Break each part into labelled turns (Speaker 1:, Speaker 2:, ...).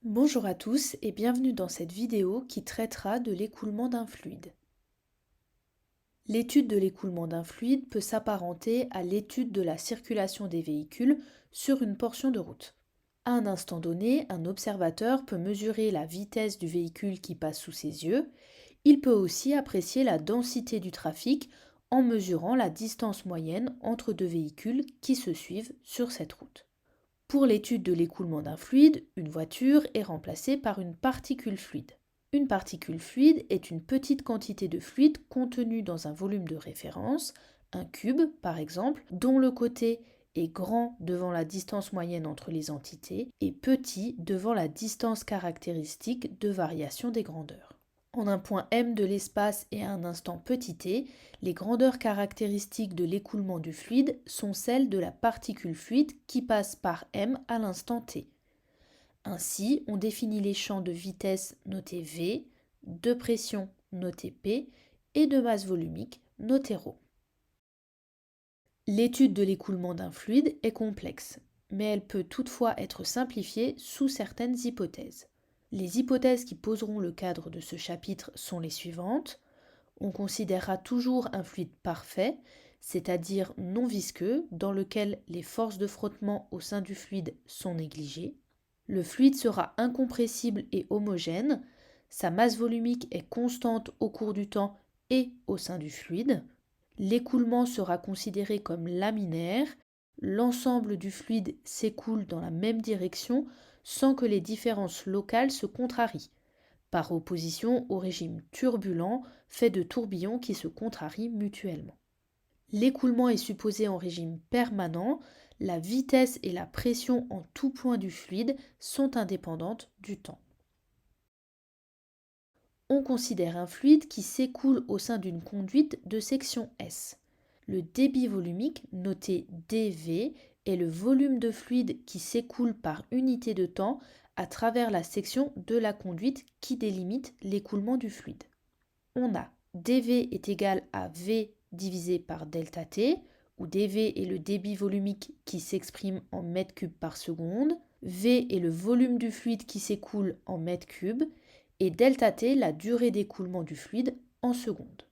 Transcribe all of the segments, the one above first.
Speaker 1: Bonjour à tous et bienvenue dans cette vidéo qui traitera de l'écoulement d'un fluide. L'étude de l'écoulement d'un fluide peut s'apparenter à l'étude de la circulation des véhicules sur une portion de route. À un instant donné, un observateur peut mesurer la vitesse du véhicule qui passe sous ses yeux. Il peut aussi apprécier la densité du trafic en mesurant la distance moyenne entre deux véhicules qui se suivent sur cette route. Pour l'étude de l'écoulement d'un fluide, une voiture est remplacée par une particule fluide. Une particule fluide est une petite quantité de fluide contenue dans un volume de référence, un cube par exemple, dont le côté est grand devant la distance moyenne entre les entités et petit devant la distance caractéristique de variation des grandeurs. En un point m de l'espace et à un instant petit t, les grandeurs caractéristiques de l'écoulement du fluide sont celles de la particule fluide qui passe par m à l'instant t. Ainsi, on définit les champs de vitesse notés v, de pression notés p et de masse volumique notés ρ. L'étude de l'écoulement d'un fluide est complexe, mais elle peut toutefois être simplifiée sous certaines hypothèses. Les hypothèses qui poseront le cadre de ce chapitre sont les suivantes. On considérera toujours un fluide parfait, c'est-à-dire non visqueux, dans lequel les forces de frottement au sein du fluide sont négligées. Le fluide sera incompressible et homogène, sa masse volumique est constante au cours du temps et au sein du fluide. L'écoulement sera considéré comme laminaire, l'ensemble du fluide s'écoule dans la même direction sans que les différences locales se contrarient, par opposition au régime turbulent fait de tourbillons qui se contrarient mutuellement. L'écoulement est supposé en régime permanent, la vitesse et la pression en tout point du fluide sont indépendantes du temps. On considère un fluide qui s'écoule au sein d'une conduite de section S. Le débit volumique, noté dV, est le volume de fluide qui s'écoule par unité de temps à travers la section de la conduite qui délimite l'écoulement du fluide. On a dV est égal à V divisé par delta T, où dV est le débit volumique qui s'exprime en mètres cubes par seconde, V est le volume du fluide qui s'écoule en mètres cubes, et delta T la durée d'écoulement du fluide en secondes.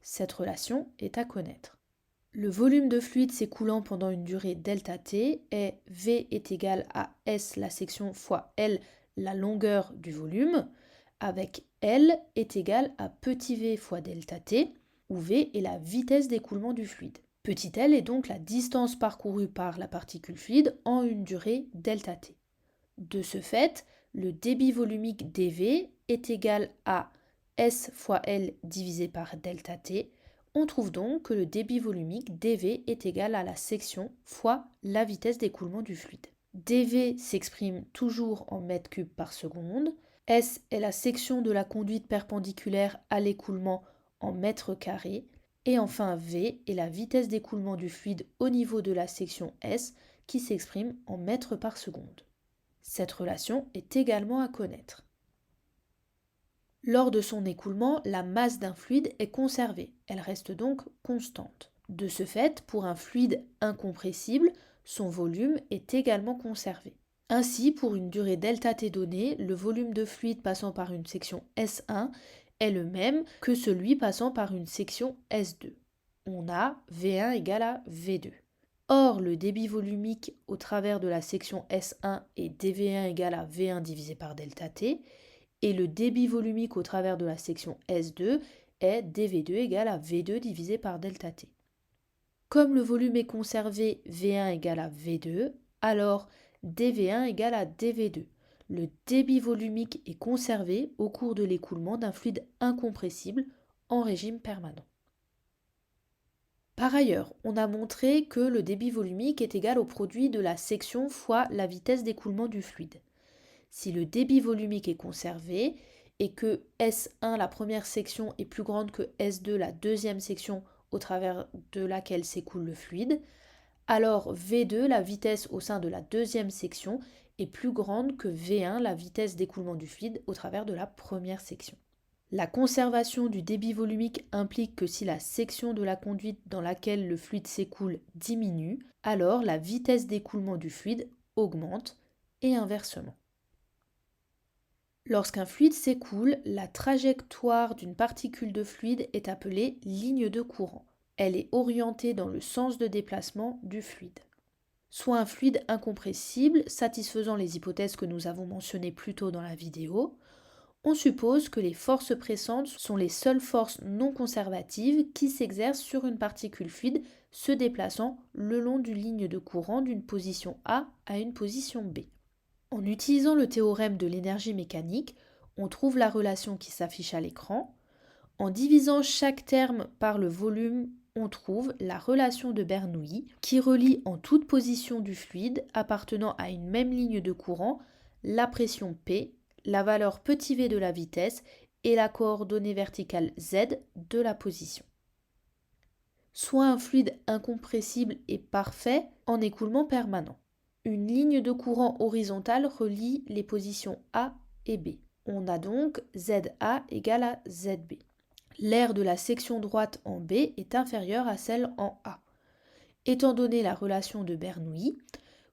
Speaker 1: Cette relation est à connaître. Le volume de fluide s'écoulant pendant une durée delta T est V est égal à S la section fois L la longueur du volume, avec L est égal à petit v fois delta T, où V est la vitesse d'écoulement du fluide. Petit l est donc la distance parcourue par la particule fluide en une durée delta T. De ce fait, le débit volumique dV est égal à S fois L divisé par delta T. On trouve donc que le débit volumique dV est égal à la section fois la vitesse d'écoulement du fluide. dV s'exprime toujours en mètres cubes par seconde. S est la section de la conduite perpendiculaire à l'écoulement en mètres carrés. Et enfin V est la vitesse d'écoulement du fluide au niveau de la section S qui s'exprime en mètres par seconde. Cette relation est également à connaître. Lors de son écoulement, la masse d'un fluide est conservée, elle reste donc constante. De ce fait, pour un fluide incompressible, son volume est également conservé. Ainsi, pour une durée delta t donnée, le volume de fluide passant par une section S1 est le même que celui passant par une section S2. On a V1 égale à V2. Or, le débit volumique au travers de la section S1 est dV1 égale à V1 divisé par delta T, et le débit volumique au travers de la section S2 est dV2 égale à V2 divisé par delta T. Comme le volume est conservé V1 égale à V2, alors dV1 égale à dV2. Le débit volumique est conservé au cours de l'écoulement d'un fluide incompressible en régime permanent. Par ailleurs, on a montré que le débit volumique est égal au produit de la section fois la vitesse d'écoulement du fluide. Si le débit volumique est conservé et que S1, la première section, est plus grande que S2, la deuxième section au travers de laquelle s'écoule le fluide, alors V2, la vitesse au sein de la deuxième section, est plus grande que V1, la vitesse d'écoulement du fluide au travers de la première section. La conservation du débit volumique implique que si la section de la conduite dans laquelle le fluide s'écoule diminue, alors la vitesse d'écoulement du fluide augmente et inversement. Lorsqu'un fluide s'écoule, la trajectoire d'une particule de fluide est appelée ligne de courant. Elle est orientée dans le sens de déplacement du fluide. Soit un fluide incompressible, satisfaisant les hypothèses que nous avons mentionnées plus tôt dans la vidéo. On suppose que les forces pressantes sont les seules forces non conservatives qui s'exercent sur une particule fluide se déplaçant le long d'une ligne de courant d'une position A à une position B. En utilisant le théorème de l'énergie mécanique, on trouve la relation qui s'affiche à l'écran. En divisant chaque terme par le volume, on trouve la relation de Bernoulli qui relie en toute position du fluide appartenant à une même ligne de courant la pression P, la valeur petit v de la vitesse et la coordonnée verticale z de la position. Soit un fluide incompressible et parfait en écoulement permanent. Une ligne de courant horizontale relie les positions A et B. On a donc ZA égale à ZB. L'aire de la section droite en B est inférieure à celle en A. Étant donné la relation de Bernoulli,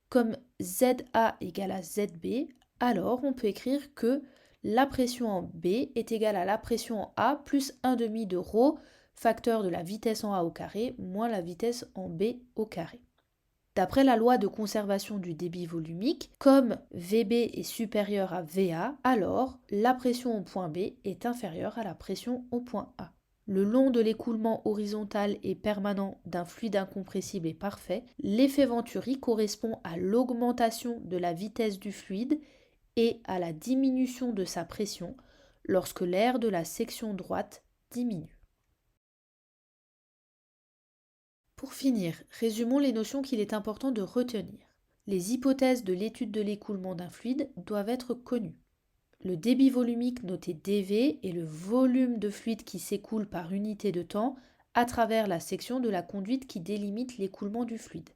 Speaker 1: comme ZA égale à ZB, alors on peut écrire que la pression en B est égale à la pression en A plus 1 demi de ρ, facteur de la vitesse en A au carré, moins la vitesse en B au carré. D'après la loi de conservation du débit volumique, comme VB est supérieur à VA, alors la pression au point B est inférieure à la pression au point A. Le long de l'écoulement horizontal et permanent d'un fluide incompressible et parfait, l'effet Venturi correspond à l'augmentation de la vitesse du fluide et à la diminution de sa pression lorsque l'aire de la section droite diminue. Pour finir, résumons les notions qu'il est important de retenir. Les hypothèses de l'étude de l'écoulement d'un fluide doivent être connues. Le débit volumique noté dV est le volume de fluide qui s'écoule par unité de temps à travers la section de la conduite qui délimite l'écoulement du fluide.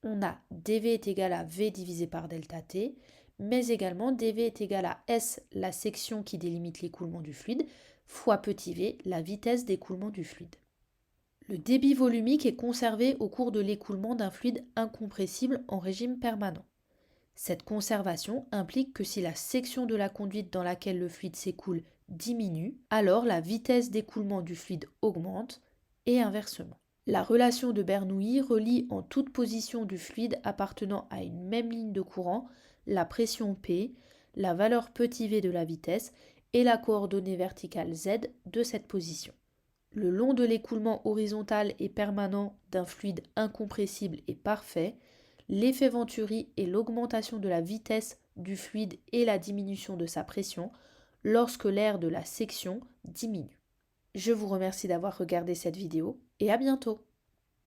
Speaker 1: On a dV est égal à V divisé par delta T, mais également dV est égal à S, la section qui délimite l'écoulement du fluide, fois petit v, la vitesse d'écoulement du fluide. Le débit volumique est conservé au cours de l'écoulement d'un fluide incompressible en régime permanent. Cette conservation implique que si la section de la conduite dans laquelle le fluide s'écoule diminue, alors la vitesse d'écoulement du fluide augmente et inversement. La relation de Bernoulli relie en toute position du fluide appartenant à une même ligne de courant la pression P, la valeur petit v de la vitesse et la coordonnée verticale z de cette position. Le long de l'écoulement horizontal et permanent d'un fluide incompressible et parfait, l'effet Venturi est l'augmentation de la vitesse du fluide et la diminution de sa pression lorsque l'aire de la section diminue. Je vous remercie d'avoir regardé cette vidéo et à bientôt.